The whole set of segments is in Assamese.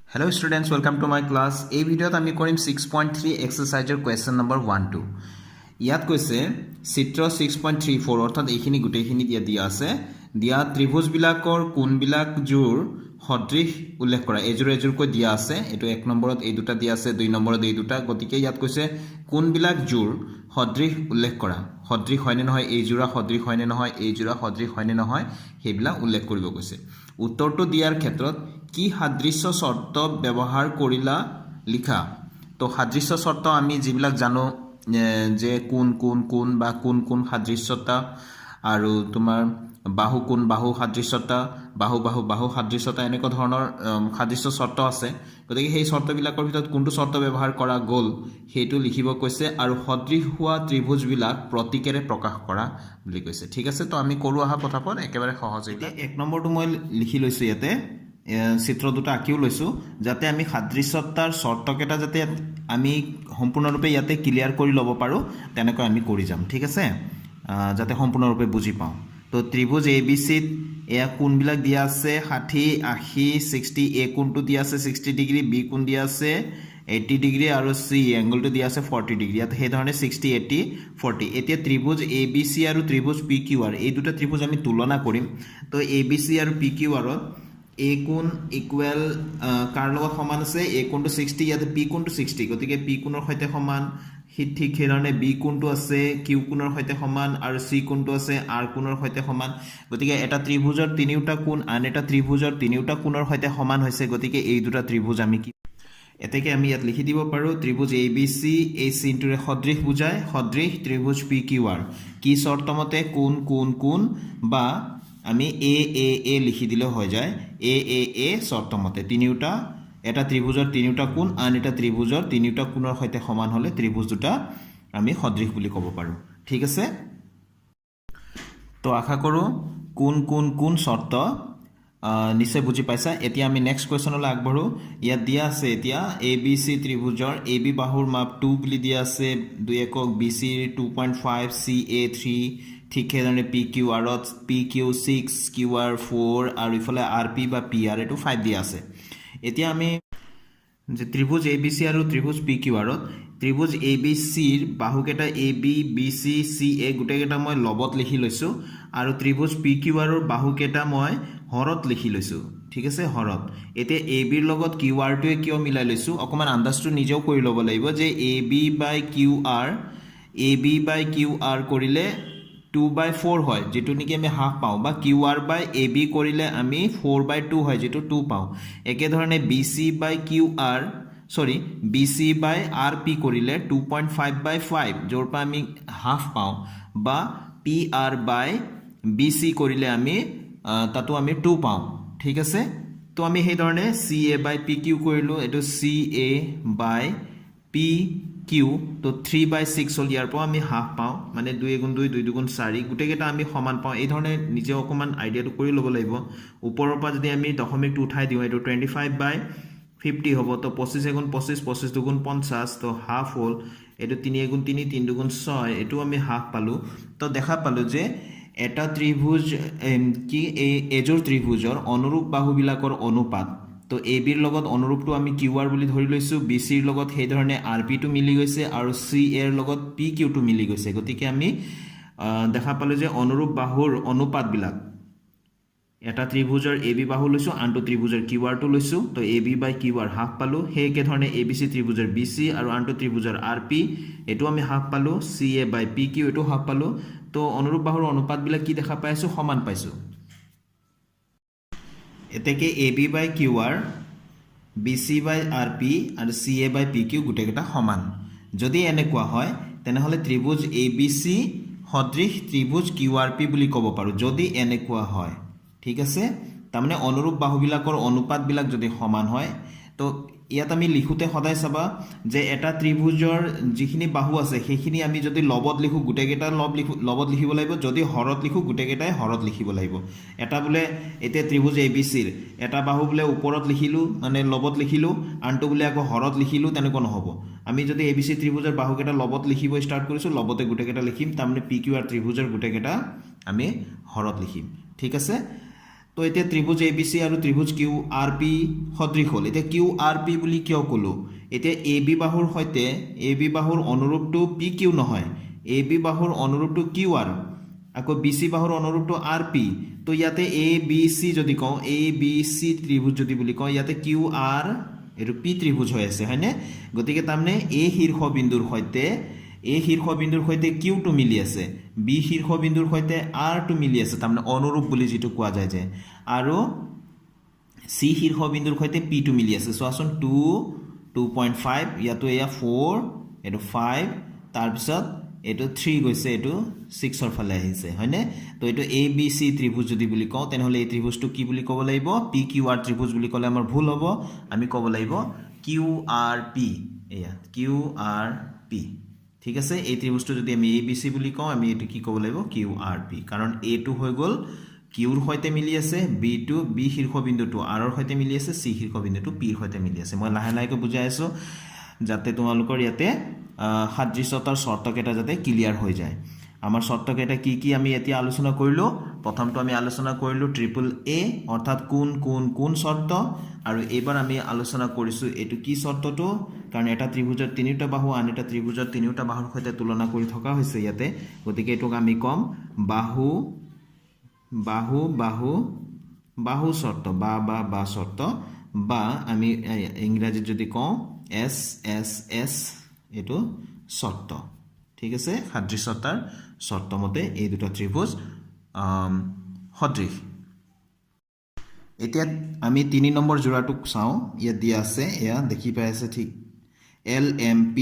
Hello students, welcome to my class. এই ভিডিওত আমি কৰিম 6.3 এক্সাৰসাইজৰ কোৱেশ্চন নম্বৰ 1 2 ইয়াত কৈছে চিত্ৰ 6.34 অৰ্থাৎ এইখিনি গুটেইখিনি দিয়া আছে দিয়া ত্ৰিভুজ বিলাকৰ কোণবিলাক জোৰ সদৃশ উল্লেখ কৰা এজোৰ কৈ দিয়া আছে এটো 1 নম্বৰত এই দুটা দিয়া আছে 2 নম্বৰত এই দুটা গতিকে ইয়াত কৈছে কোণবিলাক জোৰ সদৃশ উল্লেখ কৰা সদৃশ হয়নে নহয় এই জোৰা সদৃশ হয়নে নহয় এই জোৰা সদৃশ হয়নে নহয় হেবিলা উল্লেখ কৰিব কৈছে উত্তৰটো দিয়াৰ ক্ষেত্ৰত কি সাদৃশ্য শর্ত ব্যবহার করিলা লিখা তো সাদৃশ্য শর্ত আমি যিবিলাক জানো যে কোন কোন কোন বা কোন কোন সাদৃশ্যতা আৰু তোমাৰ বাহু কোন বাহু সাদৃশ্যতা বাহু বাহু বাহু সাদৃশ্যতা এনেকুৱা ধৰণৰ সাদৃশ্য শৰ্ত আছে গতিকে সেই শৰ্তবিলাকৰ ভিতৰত কোনটো শৰ্ত ব্যৱহাৰ কৰা গল হেতু লিখিব কৈছে আৰু সদৃশ হোৱা ত্ৰিভুজবিলাক প্ৰতীকেৰে প্ৰকাশ কৰা বুলি কৈছে ঠিক আছে তো আমি কৰো আহা পথাপত একেবাৰে সহজ এটা এক নম্বৰটো মই লিখি লৈছো ইয়াতে চিত্ৰ দুটা আঁকিও লৈছো যাতে আমি সাদৃশ্যতাৰ শৰ্তকেটা যাতে আমি সম্পূৰ্ণৰূপে ইয়াতে ক্লিয়াৰ কৰি ল'ব পাৰো তেনেকৈ আমি কৰি যাম ঠিক আছে যাতে সম্পূৰ্ণৰূপে বুজি পাওঁ তো ত্ৰিভুজ ABC এয়া কোণবিলাক দিয়া আছে 60 80 60 এ কোণটো দিয়া আছে 60 ডিগ্ৰী বি কোণ দিয়া আছে 80 ডিগ্ৰী আৰু সি এংগলটো দিয়া আছে 40 ডিগ্ৰী ইয়াত সেই ধৰণে 60 80 40 এতিয়া ত্ৰিভুজ ABC আৰু ত্ৰিভুজ PQR এই দুটা ত্ৰিভুজ আমি তুলনা কৰিম তো ABC আৰু PQR A কোণ ইকুৱেল কাৰ লগত সমান আছে A কোণটো 60 ইয়াতে P কোণটো 60 গতিকে P কোণৰ সৈতে সমান ঠিক হেৰণে B কোণটো আছে Q কোণৰ সৈতে সমান আৰু C কোণটো আছে R কোণৰ সৈতে সমান গতিকে এটা ত্ৰিভুজৰ তিনিটা কোণ আন এটা ত্ৰিভুজৰ তিনিটা কোণৰ সৈতে সমান হৈছে গতিকে এই দুটা ত্ৰিভুজ আমি কি এতেকে আমি ইয়াত লিখি দিব পাৰো ত্ৰিভুজ ABC এই চিনটোৰে সদৃশ বুজায় সদৃশ ত্ৰিভুজ PQR কি শৰ্তমতে কোণ কোণ কোণ বা আমি A লিখি দিলে হৈ যায় A শর্তমতে তিনিটা এটা ত্ৰিভুজৰ তিনিটা কোণ আন এটা ত্ৰিভুজৰ তিনিটা কোণৰ সৈতে সমান হলে ত্ৰিভুজ দুটা আমি সদৃশ বুলি ক'ব পাৰো ঠিক আছে তো আশা কৰো কোণ কোণ কোণ শৰ্ত নিশ্চয় বুজি পাইছা এতিয়া আমি নেক্সট কোৱেশ্চনলৈ আগবঢ়ো ইয়াত দিয়া আছে এতিয়া ABC ত্ৰিভুজৰ AB বাহুৰ মাপ 2 বুলি দিয়া আছে 2 একক BC 2.5 CA 3 ঠিক হেৰণে PQR PQ 6 QR 4 আৰু ইফালে RP বা PR এটো 5 দিয়া আছে এতিয়া আমি যে ত্ৰিভুজ ABC আৰু ত্ৰিভুজ PQR ত্ৰিভুজ ABC ৰ বাহুকেটা AB BC CA গুটেকেটা মই লবত লিখি লৈছো আৰু ত্ৰিভুজ PQR ৰ বাহুকেটা মই হৰত লিখি লৈছো ঠিক আছে হৰত এতিয়া AB ৰ লগত QR টোৱে কিয় মিলাই লৈছো অকমান আন্দাজটো নিজেও কৰি ল'ব লাগিব যে AB by QR কৰিলে 2/4 হয় যেটো নেকি আমি হাফ পাও বা QR by AB কৰিলে আমি 4/2 হয় যেটো 2 পাও একে ধৰণে BC by RP কৰিলে 2.5/5 জৰপা আমি হাফ পাও বা PR by BC কৰিলে আমি তাতো আমি 2 পাও ঠিক আছে তো আমি সেই ধৰণে CA by PQ কৰিলো এটো CA by PQ তো 3/6 হল ইয়াৰ পৰা আমি হাফ পাও মানে 2 গুণ 2 2 গুণ 4 গুটেকেটা আমি সমান পাও এই ধৰণে নিজে অকমান আইডিয়াটো কৰি ল'ব লাগিব ওপৰৰ পৰা যদি আমি দশমিকটো উঠাই দিও এটো 25/50 হ'ব তো 25 গুণ 25 25 গুণ 50 তো হাফ হল এটো 3 গুণ 3 3 গুণ 6 এটো আমি হাফ পালো তো দেখা পালো যে এটা ত্ৰিভুজ কি এজোৰ ত্ৰিভুজৰ অনুৰূপ বাহুবিলাকৰ অনুপাত তো AB ৰ লগত অনুৰূপটো আমি QR বুলি ধৰি লৈছো BC ৰ লগত সেই ধৰণে RP টো মিলি গৈছে আৰু CA ৰ লগত PQ টো মিলি গৈছে গতিকে আমি দেখা পালো যে অনুৰূপ বাহুৰ অনুপাত বিলাক এটা ত্ৰিভুজৰ AB বাহু লৈছো আনটো ত্ৰিভুজৰ QR টো লৈছো তো AB by QR হাফ পালো সেই কে ধৰণে ABC ত্ৰিভুজৰ BC আৰু আনটো ত্ৰিভুজৰ RP এটো আমি হাফ পালো CA by PQ এটো হাফ পালো তো অনুৰূপ বাহুৰ অনুপাত বিলাক কি দেখা পাইছো সমান পাইছো এতেকে AB by QR BC by RP আৰু CA by PQ গুটেকেটা সমান যদি এনেকুৱা হয় তেনেহলে ত্ৰিভুজ ABC সদৃশ ত্ৰিভুজ QRP বুলি ক'ব পাৰো যদি এনেকুৱা হয় ঠিক আছে তাৰমানে অনুৰূপ বাহুবিলাকৰ অনুপাত বিলাক যদি সমান হয় তো ইয়াত আমি লিখোতে সদায় চাবা যে এটা ত্ৰিভুজৰ যিখিনি বাহু আছে সেইখিনি আমি যদি লবত লিখো গুটেকেটা লবত লিখিব লাগিব যদি হৰত লিখো গুটেকেটাই হৰত লিখিব লাগিব এটা বুলে এতে ত্ৰিভুজ ABC ৰ এটা বাহু বুলে ওপৰত লিখিলো মানে লবত লিখিলো আনটো বুলে আকৌ হৰত লিখিলো তেনেকৈ নহব আমি যদি ABC ত্ৰিভুজৰ বাহুকেটা লবত লিখিব ষ্টাৰ্ট কৰিছো লবতে গুটেকেটা লিখিম তাৰমানে PQR ত্ৰিভুজৰ গুটেকেটা আমি হৰত লিখিম ঠিক আছে তো এতিয়া ত্ৰিভুজ ABC আৰু ত্ৰিভুজ QRP সদৃশ হ'ল এতিয়া QRP বুলি কিয় ক'লো এতিয়া AB বাহুৰ সৈতে AB বাহুৰ অনুৰূপটো PQ নহয় AB বাহুৰ অনুৰূপটো QR আকৌ BC বাহুৰ অনুৰূপটো RP তো ইয়াতে ABC যদি কওঁ ABC ত্ৰিভুজ যদি বুলি কওঁ ইয়াতে QR এটো P ত্ৰিভুজ হৈ আছে হয়নে গতিকে তাৰমানে A শীৰ্ষবিন্দুৰ সৈতে A শীৰ্ষবিন্দুৰ সৈতে Q টো মিলি আছে B শীৰ্ষবিন্দুৰ সৈতে R টো মিলি আছে তাৰমানে অনুৰূপ বুলি যেটো কোৱা যায় যে আৰু C শীৰ্ষবিন্দুৰ সৈতে P টো মিলি আছে চোৱাচোন 2.5 ইয়াতো এয়া 4 এটো 5 তাৰ পিছত এটো 3 গৈছে এটো 6 ৰ ফালে আহিছে হয়নে তো এটো ABC ত্ৰিভুজ যদি বুলি কওঁ তেনেহলে এই ত্ৰিভুজটো কি বুলি ক'ব লাগিব PQR ত্ৰিভুজ বুলি ক'লে আমাৰ ভুল হ'ব আমি ক'ব লাগিব QRP এয়া QRP ঠিক আছে এই ত্ৰিভুজটো যদি আমি ABC বুলি কওঁ আমি এটো কি ক'ব লাগিব QRP কাৰণ A টো হৈ গ'ল Q ৰ সৈতে মিলি আছে B টো B শীৰ্ষবিন্দুটো R ৰ সৈতে মিলি আছে C শীৰ্ষবিন্দুটো P ৰ সৈতে মিলি আছে মই লাহে লাহেকৈ বুজাই আছো যাতে তোমালোকৰ ইয়াতে সাদৃশ্যতাৰ শৰ্তকেইটা যাতে ক্লিয়াৰ হৈ যায় আমাৰ শৰ্তকেইটা কি কি আমি এতিয়া আলোচনা কৰিলো প্ৰথমটো আমি আলোচনা কৰিলো ট্ৰিপল A অৰ্থাৎ কোন শৰ্ত আৰু এবাৰ আমি আলোচনা কৰিছো এটো কি শৰ্তটো কাৰণ এটা ত্ৰিভুজৰ তিনিটা বাহু আন এটা ত্ৰিভুজৰ তিনিটা বাহুৰ সৈতে তুলনা কৰি থকা হৈছে ইয়াতে গতিকে এটোক আমি কম বাহু শৰ্ত বা শৰ্ত বা আমি ইংৰাজীত যদি কওঁ SSS এটো শৰ্ত ঠিক আছে সাদৃশ্যতাৰ শৰ্ত মতে এই দুটা ত্ৰিভুজ সদৃশ এতিয়া আমি 3 নম্বৰ জোড়াটোক চাও ইয়াত দিয়া আছে এয়া দেখি পাই আছে ঠিক LMP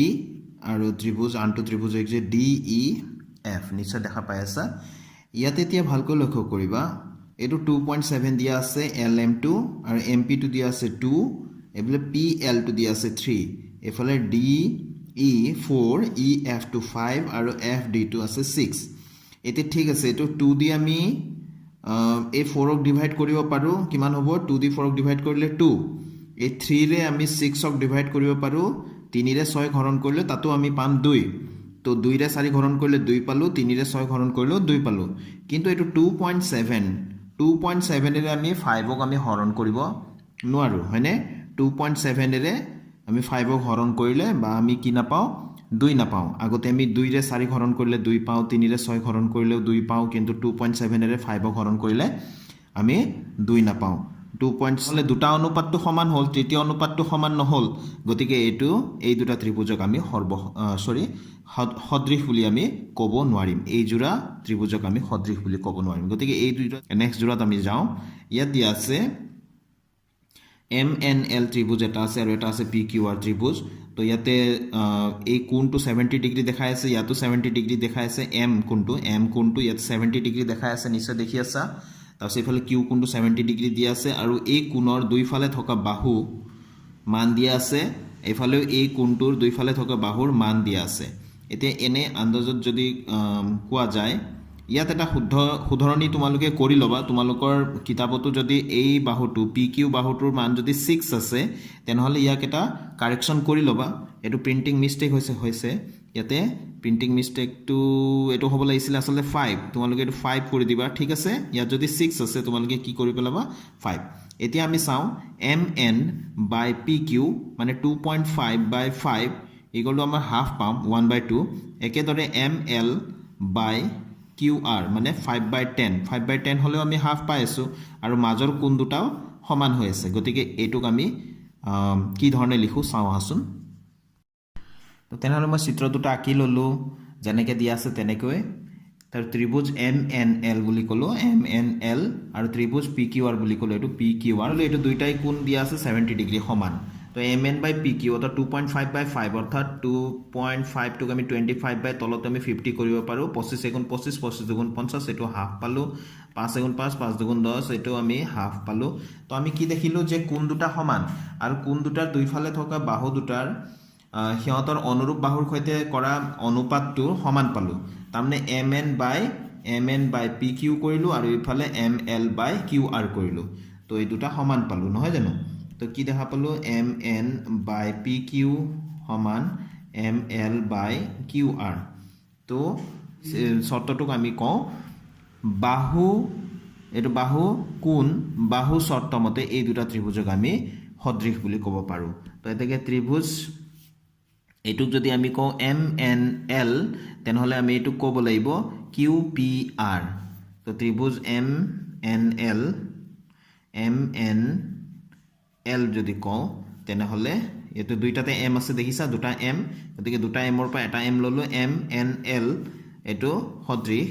আৰু ত্ৰিভুজ আনটো ত্ৰিভুজ হৈছে DEF নিশ্চয় দেখা পাই আছে ইয়াত এতিয়া ভালকৈ লক্ষ্য কৰিবা এটো 2.7 দিয়া আছে LM2 আৰু MP টো দিয়া আছে 2 এফালে PL টো দিয়া আছে 3 এফালে DE4 EF টো 5 আৰু FD টো আছে 6 এতে ঠিক আছে এটো 2 দি আমি এই 4 ক ডিভাইড কৰিব পাৰো কিমান হ'ব 2 দি 4 ক ডিভাইড কৰিলে 2 এই 3 ৰে আমি 6 ক ডিভাইড কৰিব পাৰো 3 ৰে 6 ঘৰণ কৰিলে তাতো আমি পাম 2 তো 2 ৰে 4 ঘৰণ কৰিলে 2 পালো 3 ৰে 6 ঘৰণ কৰিলে 2 পালো কিন্তু এটো 2.7 ৰে আমি 5 ক আমি হৰণ কৰিব নোৱাৰো হয়নে 2.7 ৰে আমি 5 ক হৰণ কৰিলে বা আমি কি নাপাও 2 নাপাও আগতে আমি 2 ৰে 4 ঘৰণ কৰিলে 2 পাও 3 ৰে 6 ঘৰণ কৰিলে 2 পাও কিন্তু 2.7 ৰে 5 ক হৰণ কৰিলে আমি 2 নাপাও 2 হলে দুটা অনুপাতটো সমান হল তৃতীয় অনুপাতটো সমান নহল গতিকে এটো এই দুটা ত্ৰিভুজক আমি সদৃশ বুলি আমি ক'ব নোৱাৰিম এই জোড়া ত্ৰিভুজক আমি সদৃশ বুলি ক'ব নোৱাৰিম গতিকে এই দুটা নেক্সট জোড়াত আমি যাও ইয়াত দিয়া আছে MNL ত্ৰিভুজ এটা আছে আৰু এটা আছে PQR ত্ৰিভুজ তো ইয়াতে এই কোণটো 70 ডিগ্ৰী দেখাই আছে ইয়াতো 70 ডিগ্ৰী দেখাই আছে M কোণটো ইয়াত 70 ডিগ্ৰী দেখাই আছে নিশ্চয় দেখি আছা তাৰপিছত ইফালে Q কোণটো 70 ডিগ্ৰী দিয়া আছে আৰু এই কোণৰ দুইফালে থকা বাহু মান দিয়া আছে এফালেও এই কোণটোৰ দুইফালে থকা বাহুৰ মান দিয়া আছে এতিয়া এনে আন্দাজত যদি কোৱা যায় ইয়াত এটা শুধৰণি তোমালোকে কৰি লবা তোমালোকৰ কিতাপতো যদি এই বাহুটো PQ বাহুটোৰ মান যদি 6 আছে তেনেহলে ইয়াক এটা কাৰেকচন কৰি লবা এটো প্ৰিন্টিং মিস্টেক হৈছে ইয়াতে প্ৰিন্টিং মিস্টেকটো এটো হ'ব লাগিছিল আসলে 5 তোমালোকে এটো 5 কৰি দিবা ঠিক আছে ইয়াত যদি 6 আছে তোমালোকে কি কৰি পেলাবা 5 এতিয়া আমি চাও MN by PQ মানে 2.5 by 5 ইকুয়াল টু আমাৰ হাফ পাম 1/2 একেদৰে ML by QR মানে 5/10 হলেও আমি হাফ পাই আছো আৰু মাজৰ কোণ দুটাও সমান হৈ আছে গতিকে এটোক আমি কি ধৰণে লিখো চাও আহাচোন তো তেনেহলে মই চিত্ৰ দুটা আঁকি ললো যেনেকৈ দিয়া আছে তেনেকৈ তাৰ ত্ৰিভুজ MNL বুলি কলো MNL আৰু ত্ৰিভুজ PQR বুলি কলো এটো PQR আৰু এটো দুইটাই কোণ দিয়া আছে 70 ডিগ্ৰী সমান তো MN by PQ অৰ্থাৎ 2.5 by 5 অৰ্থাৎ 2.5 টুক আমি 25 by তলত আমি 50 কৰিব পাৰো 25 গুণ 25 25 গুণ 50 এটো হাফ পালো 5 গুণ 5 5 গুণ 10 এটো আমি হাফ পালো তো আমি কি দেখিলো যে কোণ দুটা সমান আৰু কোণ দুটাৰ দুইফালে থকা বাহু দুটাৰ হিয়তৰ অনুৰূপ বাহুৰ সৈতে কৰা অনুপাতটো সমান পালো তাৰমানে MN by PQ কৰিলো আৰু ইফালে ML by QR কৰিলো তো এই দুটা সমান পালো নহয় জানো তো কি দেখা পালো MN by PQ সমান ML by QR তো শর্তটোক আমি কওঁ বাহু এইটো বাহু কোণ বাহু শৰ্ত মতে এই দুটা ত্ৰিভুজক আমি সদৃশ বুলি ক'ব পাৰো তো এতেকে ত্ৰিভুজ এইটুক যদি আমি কওঁ MNL তেনেহলে আমি এইটুক ক'ব লাগিব QPR তো ত্ৰিভুজ MNL যদি কওঁ তেনেহলে এটো দুইটাতে m আছে দেখিছা দুটা m গতিকে দুটা m ৰ পৰা এটা m ললো MNL এটো সদৃশ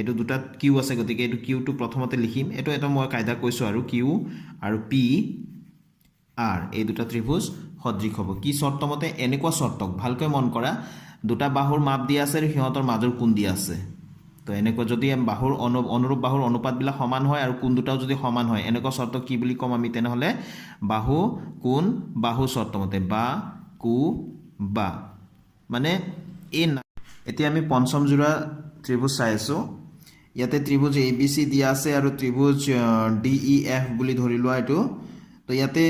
এটো দুটা q আছে গতিকে এটো q টু প্ৰথমতে লিখিম এটো এটা মই কায়দা কৈছো আৰু q আৰু p r এই দুটা ত্ৰিভুজ সদৃশ হ'ব কি শৰ্ত মতে এনেকুৱা শৰ্তক ভালকৈ মন কৰা দুটা বাহুৰ মাপ দিয়া আছে আৰু সিহঁতৰ মাজৰ কোণ দিয়া আছে তো এনেকুৱা যদি বাহুৰ অনুৰূপ বাহুৰ অনুপাতবিলাক সমান হয় আৰু কোণ দুটাও যদি সমান হয় এনেকুৱা শৰ্ত কি বুলি কম আমি তেনেহলে বাহু কোণ বাহু শৰ্ত মতে বা কু বা মানে এই এতিয়া আমি পঞ্চম জোড়া ত্ৰিভুজ চাই আছো ইয়াতে ত্ৰিভুজ ABC দিয়া আছে আৰু ত্ৰিভুজ DEF বুলি ধৰি লোৱা এটো তো ইয়াতে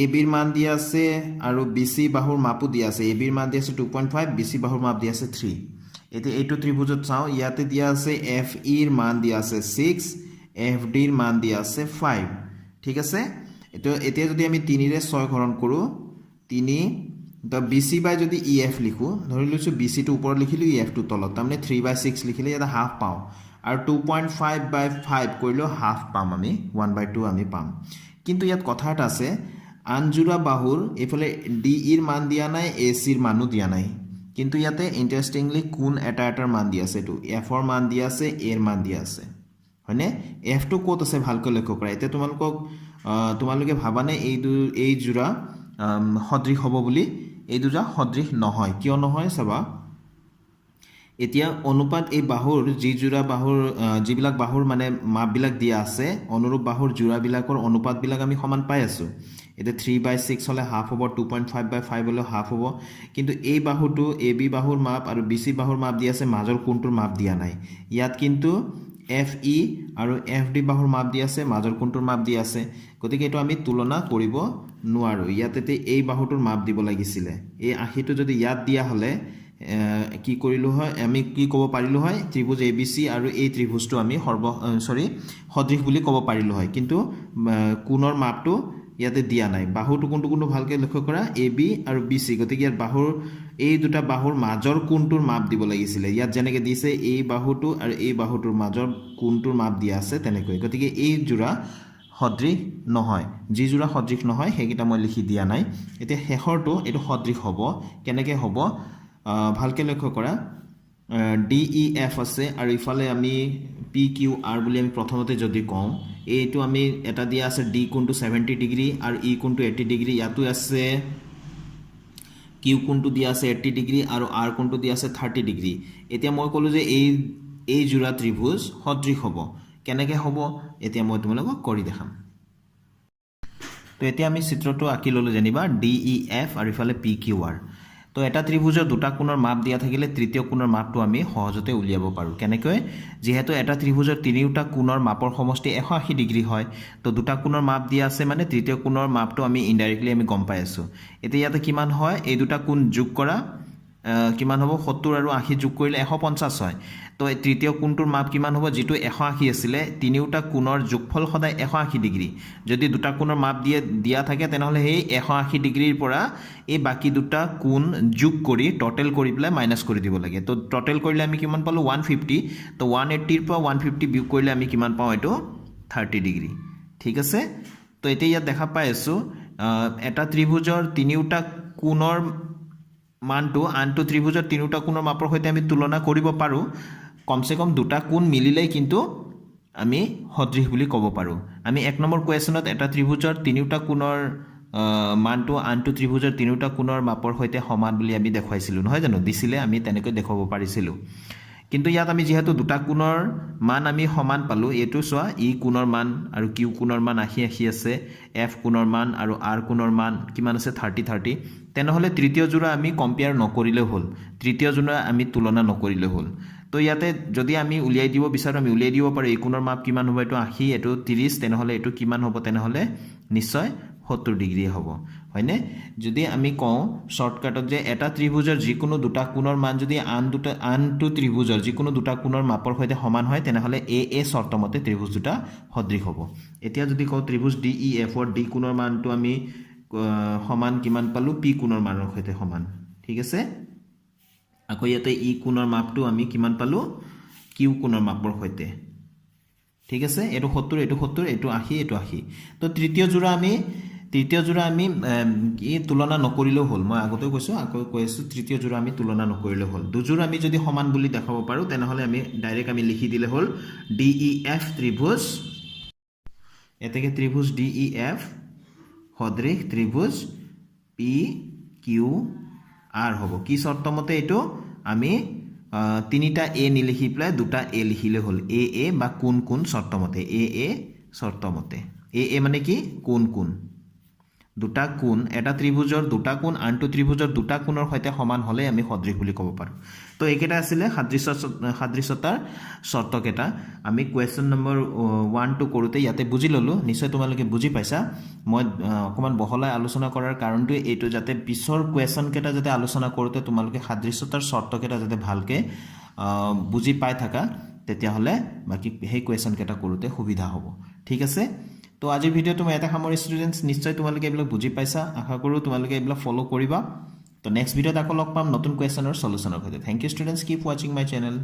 AB ৰ মান দিয়া আছে আৰু BC বাহুৰ মাপও দিয়া আছে AB ৰ মান দিয়া আছে 2.5 BC বাহুৰ মাপ দিয়া আছে 3 এতে এইটো ত্ৰিভুজত চাও ইয়াতে দিয়া আছে FE ৰ মান দিয়া আছে 6 FD ৰ মান দিয়া আছে 5 ঠিক আছে এটো এতিয়া যদি আমি 3 ৰে 6 হৰণ কৰো 3 তো BC বাই যদি EF লিখো ধৰি লৈছো BC টো ওপৰত লিখিলো EF টো তলত তাৰমানে 3/6 লিখিলে এটা হাফ পাও আৰু 2.5/5 কৰিলো হাফ পাম আমি 1/2 আমি পাম কিন্তু ইয়াত কথা এটা আছে আনজোড়া বাহুৰ এফালে DE ৰ মান দিয়া নাই AC ৰ মানো দিয়া নাই কিন্তু ইয়াতে ইন্টাৰেস্টিংলি কোণ এটাৰ মান দিয়া আছে এটো F ৰ মান দিয়া আছে A ৰ মান দিয়া আছে হয়নে F টো ক'ত আছে ভালকৈ লক্ষ্য কৰা এতিয়া তোমালোকে ভাবানে এই জোড়া সদৃশ হ'ব বুলি এই দুটা সদৃশ নহয় কিয় নহয় চাবা এতিয়া অনুপাত এই বাহুৰ যি জোড়া বাহুৰ যিবিলাক বাহুৰ মানে মাপবিলাক দিয়া আছে অনুৰূপ বাহুৰ জোড়াবিলাকৰ অনুপাতবিলাক আমি সমান পাই আছো এটা 3/6 হলে হাফ হ'ব 2.5/5 হলে হাফ হ'ব কিন্তু এই বাহুটো AB বাহুৰ মাপ আৰু BC বাহুৰ মাপ দিয়া আছে মাজৰ কোণটোৰ মাপ দিয়া নাই ইয়াত কিন্তু FE আৰু FD বাহুৰ মাপ দিয়া আছে মাজৰ কোণটোৰ মাপ দিয়া আছে গতিকে এটো আমি তুলনা কৰিব নোৱাৰো ইয়াতে এই বাহুটোৰ মাপ দিব লাগিছিল এই আখিটো যদি ইয়াত দিয়া হলে কি কৰিলো হয় আমি কি ক'ব পাৰিলো হয় ত্ৰিভুজ ABC আৰু এই ত্ৰিভুজটো আমি সদৃশ বুলি ক'ব পাৰিলো হয় কিন্তু কোণৰ মাপটো ইয়াতে দিয়া নাই বাহুটো কোনটো ভালকৈ লক্ষ্য কৰা AB আৰু BC গতিকে ইয়াত বাহুৰ এই দুটা বাহুৰ মাজৰ কোণটোৰ মাপ দিব লাগিছিল ইয়াত যেনেকৈ দিছে এই বাহুটো আৰু এই বাহুটোৰ মাজৰ কোণটোৰ মাপ দিয়া আছে তেনেকৈ গতিকে এই জোড়া সদৃশ নহয় যি জোড়া সদৃশ নহয় হেকিটা মই লিখি দিয়া নাই এতিয়া শেষৰটো এটো সদৃশ হ'ব কেনেকৈ হ'ব ভালকৈ লক্ষ্য কৰা DEF আছে আৰু ইফালে আমি PQR বুলি আমি প্ৰথমতে যদি কওঁ এইটো আমি এটা দিয়া আছে D কোণটো 70 ডিগ্ৰী আৰু E কোণটো 80 ডিগ্ৰী ইয়াতো আছে Q কোণটো দিয়া আছে 80 ডিগ্ৰী আৰু R কোণটো দিয়া আছে 30 ডিগ্ৰী এতিয়া মই ক'লো যে এই জোড়া ত্ৰিভুজ সদৃশ হ'ব কেনেকৈ হ'ব এতিয়া মই তোমালোকক কৰি দেখাম তো এতিয়া আমি চিত্ৰটো আঁকি ললো যেনিবা DEF আৰু ইফালে PQR তো এটা ত্ৰিভুজৰ দুটা কোণৰ মাপ দিয়া থাকিলে তৃতীয় কোণৰ মাপটো আমি সহজতে উলিয়াব পাৰো কেনেকৈ যেহেতু এটা ত্ৰিভুজৰ তিনিটা কোণৰ মাপৰ সমষ্টি 180 ডিগ্ৰী হয় তো দুটা কোণৰ মাপ দিয়া আছে মানে তৃতীয় কোণৰ মাপটো আমি ইনডাইৰেক্টলি আমি গম পাই আছো এতিয়া ইয়াতে কিমান হয় এই দুটা কোণ যোগ কৰা কিমান হ'ব 70 আৰু 80 যোগ কৰিলে 150 হয় তো এই তৃতীয় কোণটোৰ মাপ কিমান হ'ব যেটো 180 আছিল তিনিটা কোণৰ যোগফল সদায় 180 ডিগ্ৰী যদি দুটা কোণৰ মাপ দিয়া থাকে তেনেহলে এই 180 ডিগ্ৰীৰ পৰা এই বাকি দুটা কোণ যোগ কৰি টোটাল কৰি পেলাই মাইনাস কৰি দিব লাগে তো টোটাল কৰিলে আমি কিমান পালো 150 তো 180 ৰ পৰা 150 বিয়োগ কৰিলে আমি কিমান পাও এটো 30 ডিগ্ৰী ঠিক আছে তো এতিয়া ইয়াত দেখা পাই আছো এটা ত্ৰিভুজৰ তিনিটা কোণৰ মানটো আনটো ত্ৰিভুজৰ তিনিটা কোণৰ মাপৰ সৈতে আমি তুলনা কৰিব পাৰো কমসে কম দুটা কোণ মিলিলেই কিন্তু আমি সদৃশ বুলি ক'ব পাৰো আমি এক নম্বৰ কোৱেশ্যনত এটা ত্ৰিভুজৰ তিনিটা কোণৰ মানটো আনটো ত্ৰিভুজৰ তিনিটা কোণৰ মাপৰ সৈতে সমান বুলি আমি দেখাইছিলো নহয় জানো দিছিলে আমি তেনেকৈ দেখাব পাৰিছিলো কিন্তু ইয়াত আমি যেহেতু দুটা কোণৰ মান আমি সমান পালো এটো সোৱা ই কোণৰ মান আৰু কিউ কোণৰ মান আহি আছে এফ কোণৰ মান আৰু আৰ কোণৰ মান কিমান আছে 30 তেনেহলে তৃতীয় জোড়া আমি কম্পেয়াৰ নকৰিলে হল তৃতীয় জোড়া আমি তুলনা নকৰিলে হল তো ইয়াতে যদি আমি উলিয়াই দিব বিচাৰো আমি উলিয়াই দিব পাৰো এই কোণৰ মাপ কিমান হ'ব এটো 80 এটো 30 তেনেহলে এটো কিমান হ'ব তেনেহলে নিশ্চয় 70 ডিগ্ৰী হ'ব হয়নে যদি আমি কওঁ শৰ্টকাটত যে এটা ত্ৰিভুজৰ যিকোনো দুটা কোণৰ মান যদি আনটো ত্ৰিভুজৰ যিকোনো দুটা কোণৰ মাপৰ সৈতে সমান হয় তেনেহ'লে এ শৰ্তমতে ত্ৰিভুজ দুটা সদৃশ হ'ব এতিয়া যদি কওঁ ত্ৰিভুজ ডি ই এফৰ ডি কোণৰ মানটো আমি সমান কিমান পালো পি কোণৰ মানৰ সৈতে সমান ঠিক আছে আকৌ ইয়াতে ই কোণৰ মাপটো আমি কিমান পালো কিউ কোণৰ মাপৰ সৈতে ঠিক আছে এটো 70 এটো 70 এটো 80 এটো 80 তো তৃতীয় জোড়া আমি কি তুলনা নকৰিলেও হ'ল মই আগতে কৈছো আকৌ কৈছো তৃতীয় জোড়া আমি তুলনা নকৰিলেও হ'ল দুজোড়া আমি যদি সমান বুলি দেখাব পাৰো তেনেহলে আমি ডাইৰেক্ট আমি লিখি দিলে হ'ল ডি ই এফ ত্ৰিভুজ এতেকে ত্ৰিভুজ ডি ই এফ সদৃশ ত্ৰিভুজ পি কিউ আর হ'ব কি শর্তমতে এটো আমি তিনিটা এ নিলিখি প্লাই দুটা এ লিখিলে হ'ল এ বা কোন কোন শর্তমতে এ শর্তমতে এ মানে কি কোন দুটা কোণ এটা ত্ৰিভুজৰ দুটা কোণ আনটো ত্ৰিভুজৰ দুটা কোণৰ সৈতে সমান হলে আমি সদৃশ বুলি ক'ব পাৰো তো একেটা আছিল সাদৃশ্যতাৰ শৰ্তকেটা আমি কোৱেশ্চন নম্বৰ 1 2 কৰোতে ইয়াতে বুজি ললো নিশ্চয় তোমালোকে বুজি পাইছা মই অকমান বহলাই আলোচনা কৰাৰ কাৰণটো এইটো যাতে পিছৰ কোৱেশ্চন কেটা যাতে আলোচনা কৰোতে তোমালোকে সাদৃশ্যতাৰ শৰ্তকেটা যাতে ভালকে বুজি পাই থাকা তেতিয়া হলে বাকি সেই কোৱেশ্চন কেটা কৰোতে সুবিধা হ'ব ঠিক আছে তো আজিৰ ভিডিওটো মই এটা সামৰি ষ্টুডেন্টস নিশ্চয় তোমালোকে এইবিলাক বুজি পাইছা আশা কৰো তোমালোকে এইবিলাক ফলো কৰিবা তো নেক্সট ভিডিওত আকৌ লগ পাম নতুন কোৱেশ্চনৰ সলিউশনৰ সৈতে thank you students keep watching my channel